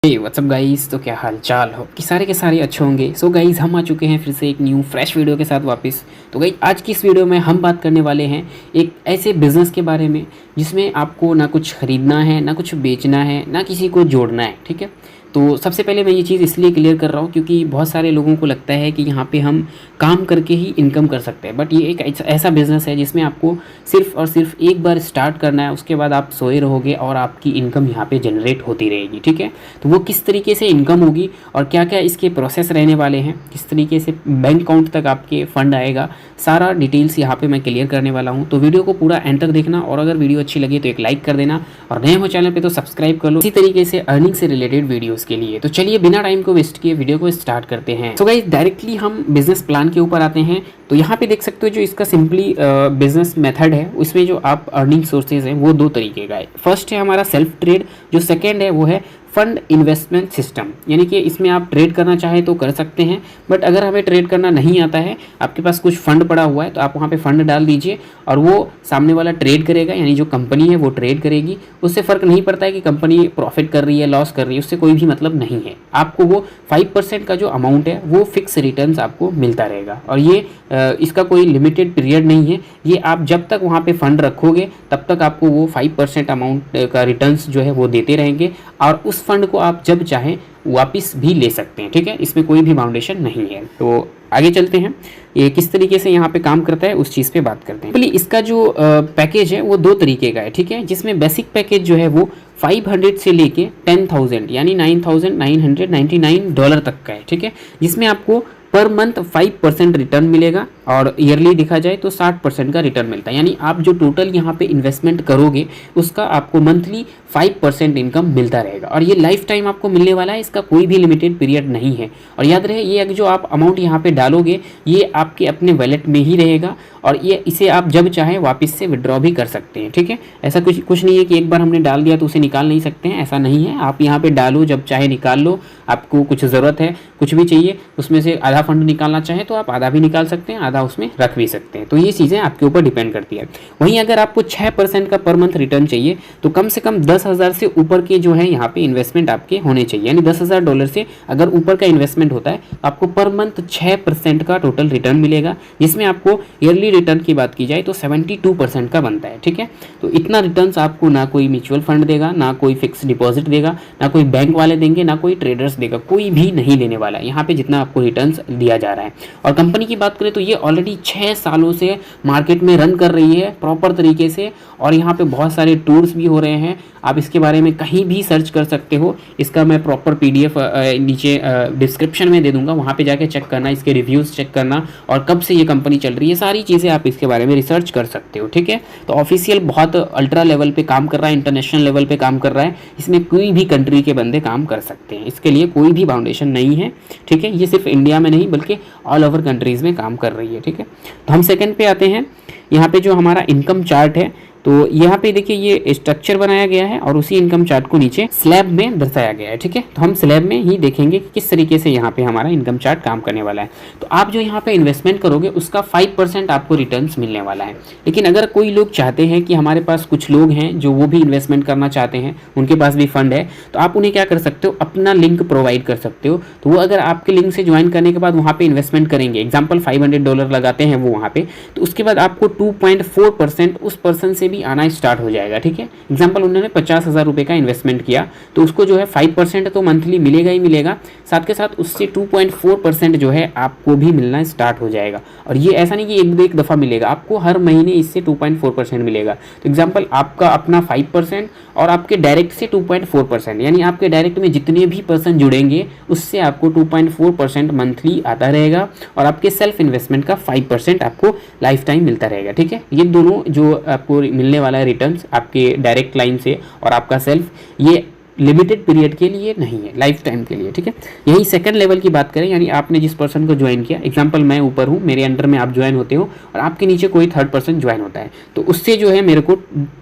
WhatsApp guys. तो क्या हाल चाल हो कि सारे के सारे अच्छे होंगे। सो गाइस, हम आ चुके हैं फिर से एक न्यू फ्रेश वीडियो के साथ वापस। तो गाइस, आज की इस वीडियो में हम बात करने वाले हैं एक ऐसे बिज़नेस के बारे में जिसमें आपको ना कुछ ख़रीदना है, ना कुछ बेचना है, ना किसी को जोड़ना है। ठीक है। तो सबसे पहले मैं ये चीज़ इसलिए क्लियर कर रहा हूँ क्योंकि बहुत सारे लोगों को लगता है कि यहाँ पे हम काम करके ही इनकम कर सकते हैं। बट ये एक ऐसा बिज़नेस है जिसमें आपको सिर्फ़ और सिर्फ एक बार स्टार्ट करना है, उसके बाद आप सोए रहोगे और आपकी इनकम यहाँ पे जनरेट होती रहेगी। ठीक है। तो वो किस तरीके से इनकम होगी और क्या क्या इसके प्रोसेस रहने वाले हैं, किस तरीके से बैंक अकाउंट तक आपके फ़ंड आएगा, सारा डिटेल्स यहाँ पे मैं क्लियर करने वाला हूँ। तो वीडियो को पूरा एंड तक देखना और अगर वीडियो अच्छी लगे तो एक लाइक कर देना और नए हो चैनल पे तो सब्सक्राइब कर लो इसी तरीके से अर्निंग से रिलेटेड वीडियोस के लिए। तो चलिए बिना टाइम को वेस्ट किए वीडियो को स्टार्ट करते हैं। तो गाइस, डायरेक्टली हम बिजनेस प्लान के ऊपर आते हैं। तो यहाँ पे देख सकते हो जो इसका सिंपली बिजनेस मेथड है, उसमें जो आप अर्निंग सोर्सेज हैं वो दो तरीके का है। फर्स्ट है हमारा सेल्फ ट्रेड, जो सेकेंड है वो है फंड इन्वेस्टमेंट सिस्टम। यानी कि इसमें आप ट्रेड करना चाहें तो कर सकते हैं, बट अगर हमें ट्रेड करना नहीं आता है, आपके पास कुछ फंड पड़ा हुआ है, तो आप वहाँ पे फंड डाल दीजिए और वो सामने वाला ट्रेड करेगा। यानी जो कंपनी है वो ट्रेड करेगी। उससे फ़र्क नहीं पड़ता है कि कंपनी प्रॉफिट कर रही है, लॉस कर रही है, उससे कोई भी मतलब नहीं है। आपको वो 5% का जो अमाउंट है वो फिक्स रिटर्न्स आपको मिलता रहेगा और ये इसका कोई लिमिटेड पीरियड नहीं है। ये आप जब तक वहाँ पे फंड रखोगे तब तक आपको वो 5% अमाउंट का रिटर्न्स जो है वो देते रहेंगे और उस फंड को आप जब चाहें वापस भी ले सकते हैं। ठीक है। इसमें कोई भी बाउंडेशन नहीं है। तो आगे चलते हैं, ये किस तरीके से यहाँ पे काम करता है उस चीज़ पे बात करते हैं। पहले इसका जो पैकेज है वो दो तरीके का है। ठीक है। जिसमें बेसिक पैकेज जो है वो 500 से लेके 10,000 यानी $9,999 तक का है। ठीक है। जिसमें आपको पर मंथ 5% रिटर्न मिलेगा और ईयरली देखा जाए तो 60% का रिटर्न मिलता है। यानी आप जो टोटल यहाँ पे इन्वेस्टमेंट करोगे उसका आपको मंथली 5% इनकम मिलता रहेगा और ये लाइफ टाइम आपको मिलने वाला है। इसका कोई भी लिमिटेड पीरियड नहीं है। और याद रहे, ये जो आप अमाउंट यहाँ पे डालोगे ये आपके अपने वॉलेट में ही रहेगा और ये इसे आप जब चाहें वापस से विड्रॉ भी कर सकते हैं। ठीक है। ऐसा कुछ नहीं है कि एक बार हमने डाल दिया तो उसे निकाल नहीं सकते हैं, ऐसा नहीं है। आप यहाँ पे डालो, जब चाहे निकाल लो। आपको कुछ ज़रूरत है, कुछ भी चाहिए, उसमें से आधा फंड निकालना चाहें तो आप आधा भी निकाल सकते हैं, आधा उसमें रख भी सकते हैं। तो ये चीज़ें आपके ऊपर डिपेंड करती है। वहीं अगर आपको 6% का पर मंथ रिटर्न चाहिए तो कम से कम 10,000 से ऊपर के जो है यहाँ पे इन्वेस्टमेंट आपके होने चाहिए। यानी $10,000 से अगर ऊपर का इन्वेस्टमेंट होता है तो आपको पर मंथ 6% का टोटल रिटर्न मिलेगा, जिसमें आपको ईयरली रिटर्न की बात की जाए तो 72% का बनता है। ठीक है। तो इतना रिटर्न आपको ना कोई म्यूचुअल फंड देगा, ना कोई फिक्स डिपॉजिट देगा, ना कोई बैंक वाले देंगे, ना कोई ट्रेडर्स देगा, कोई भी नहीं देने वाला है यहाँ पे जितना आपको रिटर्न्स दिया जा रहा है। और कंपनी की बात करें तो ये ऑलरेडी 6 सालों से मार्केट में रन कर रही है प्रॉपर तरीके से और यहाँ पे बहुत सारे टूर्स भी हो रहे हैं। आप इसके बारे में कहीं भी सर्च कर सकते हो। इसका मैं प्रॉपर PDF नीचे डिस्क्रिप्शन में दे दूंगा, वहाँ पे जाके चेक करना, इसके रिव्यूज़ चेक करना और कब से ये कंपनी चल रही है, सारी चीज़ें आप इसके बारे में रिसर्च कर सकते हो। ठीक है। तो ऑफिशियल बहुत अल्ट्रा लेवल पे काम कर रहा है, इंटरनेशनल लेवल पे काम कर रहा है। इसमें कोई भी कंट्री के बंदे काम कर सकते हैं, इसके लिए कोई भी बाउंडेशन नहीं है। ठीक है। ये सिर्फ इंडिया में नहीं बल्कि ऑल ओवर कंट्रीज़ में काम कर रही है। ठीक है। तो हम सेकंड पे आते हैं। यहाँ पे जो हमारा इनकम चार्ट है, तो यहाँ पे देखिए ये स्ट्रक्चर बनाया गया है और उसी इनकम चार्ट को नीचे स्लैब में दर्शाया गया है। ठीक है। तो हम स्लैब में ही देखेंगे कि किस तरीके से यहाँ पे हमारा इनकम चार्ट काम करने वाला है। तो आप जो यहाँ पे इन्वेस्टमेंट करोगे उसका 5% आपको रिटर्न्स मिलने वाला है। लेकिन अगर कोई लोग चाहते हैं कि हमारे पास कुछ लोग हैं जो वो भी इन्वेस्टमेंट करना चाहते हैं, उनके पास भी फंड है, तो आप उन्हें क्या कर सकते हो, अपना लिंक प्रोवाइड कर सकते हो। तो वो अगर आपके लिंक से ज्वाइन करने के बाद वहाँ पे इन्वेस्टमेंट करेंगे, एग्जाम्पल $500 लगाते हैं वो वहाँ पे, तो उसके बाद आपको 2.4% उस पर्सन से भी आना स्टार्ट हो जाएगा। ठीक है। एग्जाम्पल उन्होंने 50,000 रुपये का इन्वेस्टमेंट किया तो उसको जो है 5% तो मंथली मिलेगा ही मिलेगा, साथ के साथ उससे 2.4% जो है आपको भी मिलना स्टार्ट हो जाएगा। और ये ऐसा नहीं कि एक दफ़ा मिलेगा, आपको हर महीने इससे 2.4% मिलेगा। तो एग्जाम्पल आपका अपना 5% और आपके डायरेक्ट से 2.4%, यानी आपके डायरेक्ट में जितने भी पर्सन जुड़ेंगे उससे आपको 2.4% मंथली आता रहेगा और आपके सेल्फ इन्वेस्टमेंट का 5% आपको लाइफ टाइम मिलता रहेगा। ठीक है। ये दोनों जो आपको मिलने वाला है रिटर्न्स आपके डायरेक्ट लाइन से और आपका सेल्फ, ये लिमिटेड पीरियड के लिए नहीं है, लाइफ टाइम के लिए। ठीक है। यही सेकंड लेवल की बात करें, यानी आपने जिस पर्सन को ज्वाइन किया, एग्जांपल मैं ऊपर हूँ, मेरे अंडर में आप ज्वाइन होते हो और आपके नीचे कोई थर्ड पर्सन ज्वाइन होता है, तो उससे जो है मेरे को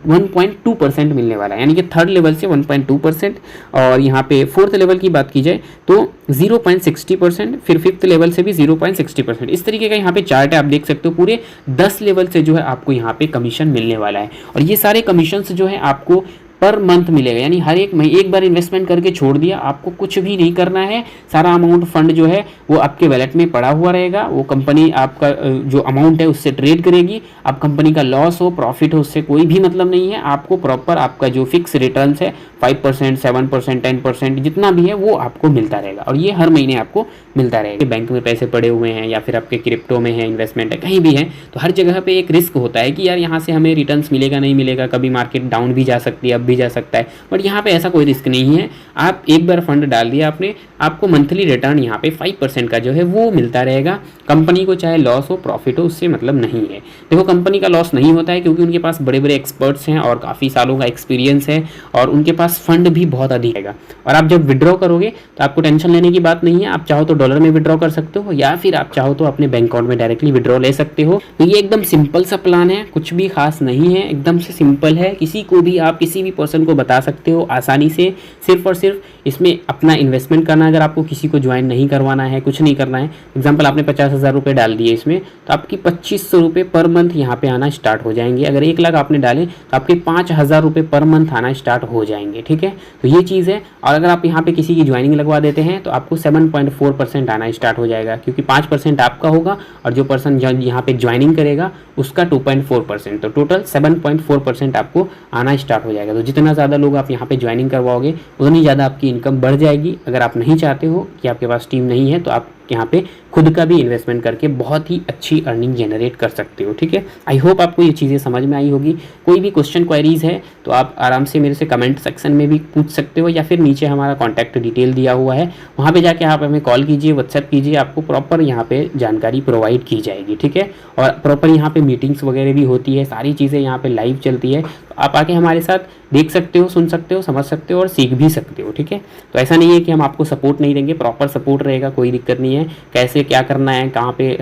1.2% मिलने वाला है। यानी कि थर्ड लेवल से 1.2% और यहाँ पे फोर्थ लेवल की बात की जाए तो 0.60%, फिर फिफ्थ लेवल से भी 0.60%। इस तरीके का यहाँ पे चार्ट है, आप देख सकते हो। पूरे 10 लेवल से जो है आपको यहाँ पे कमीशन मिलने वाला है और ये सारे कमीशन जो है आपको पर मंथ मिलेगा, यानी हर एक महीने एक बार इन्वेस्टमेंट करके छोड़ दिया, आपको कुछ भी नहीं करना है, सारा अमाउंट फंड जो है वो आपके वैलेट में पड़ा हुआ रहेगा। वो कंपनी आपका जो अमाउंट है उससे ट्रेड करेगी, अब कंपनी का लॉस हो प्रॉफिट हो उससे कोई भी मतलब नहीं है, आपको प्रॉपर आपका जो फिक्स रिटर्न है 5%, 7%, 10% जितना भी है वो आपको मिलता रहेगा, और ये हर महीने आपको मिलता रहेगा। बैंक में पैसे पड़े हुए हैं या फिर आपके क्रिप्टो में है, इन्वेस्टमेंट है, कहीं भी है, तो हर जगह पे एक रिस्क होता है कि यार यहाँ से हमें रिटर्न्स मिलेगा नहीं मिलेगा, कभी मार्केट डाउन भी जा सकती है, अब भी जा सकता है, बट यहाँ पे ऐसा कोई रिस्क नहीं है। आप एक बार फंड डाल दिया आपने, आपको मंथली रिटर्न यहाँ पे 5% का जो है वो मिलता रहेगा। कंपनी को चाहे लॉस हो प्रॉफिट हो उससे मतलब नहीं है। देखो कंपनी का लॉस नहीं होता है क्योंकि उनके पास बड़े बड़े एक्सपर्ट्स हैं और काफ़ी सालों का एक्सपीरियंस है, और उनके पास फंड भी बहुत अधिक है। और आप जब विड्रॉ करोगे तो आपको टेंशन लेने की बात नहीं है, आप चाहो तो डॉलर में विड्रॉ कर सकते हो या फिर आप चाहो तो अपने बैंक अकाउंट में डायरेक्टली विड्रॉ ले सकते हो। तो ये एकदम सिंपल सा प्लान है, कुछ भी खास नहीं है, एकदम से सिंपल है, किसी को भी आप किसी भी पर्सन को बता सकते हो आसानी से। सिर्फ और सिर्फ इसमें अपना इन्वेस्टमेंट करना, अगर आपको किसी को ज्वाइन नहीं करवाना है, कुछ नहीं करना है, एग्जाम्पल आपने 50,000 रुपये डाल दिए इसमें, तो आपकी 2500 रुपये पर मंथ यहाँ पे आना स्टार्ट हो जाएंगे। अगर 1 लाख आपने डाले तो आपके 5,000 रुपये पर मंथ आना स्टार्ट हो जाएंगे, ठीक है। तो ये चीज़ है। और अगर आप यहाँ पे किसी की ज्वाइनिंग लगवा देते हैं तो आपको 7.4% आना स्टार्ट हो जाएगा, क्योंकि 5% आपका होगा और जो पर्सन यहाँ पे ज्वाइनिंग करेगा उसका 2.4%, तो टोटल 7.4% आपको आना स्टार्ट हो जाएगा। तो जितना ज़्यादा लोग आप यहाँ पे ज्वाइनिंग करवाओगे उतनी ज़्यादा आपकी इनकम बढ़ जाएगी। अगर आप नहीं चाहते हो कि आपके पास टीम नहीं है तो आप यहाँ पे खुद का भी इन्वेस्टमेंट करके बहुत ही अच्छी अर्निंग जनरेट कर सकते हो, ठीक है। आई होप आपको ये चीज़ें समझ में आई होगी। कोई भी क्वेश्चन क्वेरीज है तो आप आराम से मेरे से कमेंट सेक्शन में भी पूछ सकते हो, या फिर नीचे हमारा कॉन्टैक्ट डिटेल दिया हुआ है, वहाँ पे जाके आप हमें कॉल कीजिए, व्हाट्सएप कीजिए, आपको प्रॉपर यहाँ पे जानकारी प्रोवाइड की जाएगी, ठीक है। और प्रॉपर यहाँ पे मीटिंग्स वगैरह भी होती है, सारी चीज़ें यहाँ पे लाइव चलती है, तो आप आके हमारे साथ देख सकते हो, सुन सकते हो, समझ सकते हो और सीख भी सकते हो, ठीक है। तो ऐसा नहीं है कि हम आपको सपोर्ट नहीं देंगे, प्रॉपर सपोर्ट रहेगा, कोई दिक्कत नहीं है। कैसे क्या करना है, कहाँ पे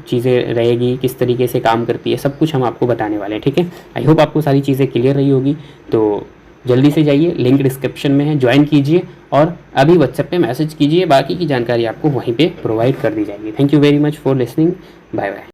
चीज़ें रहेगी, किस तरीके से काम करती है, सब कुछ हम आपको बताने वाले हैं, ठीक है। आई होप आपको सारी चीज़ें क्लियर रही होगी। तो जल्दी से जाइए, लिंक डिस्क्रिप्शन में है, ज्वाइन कीजिए और अभी व्हाट्सएप पे मैसेज कीजिए, बाकी की जानकारी आपको वहीं पे प्रोवाइड कर दी जाएगी। Thank you very much for listening, bye bye.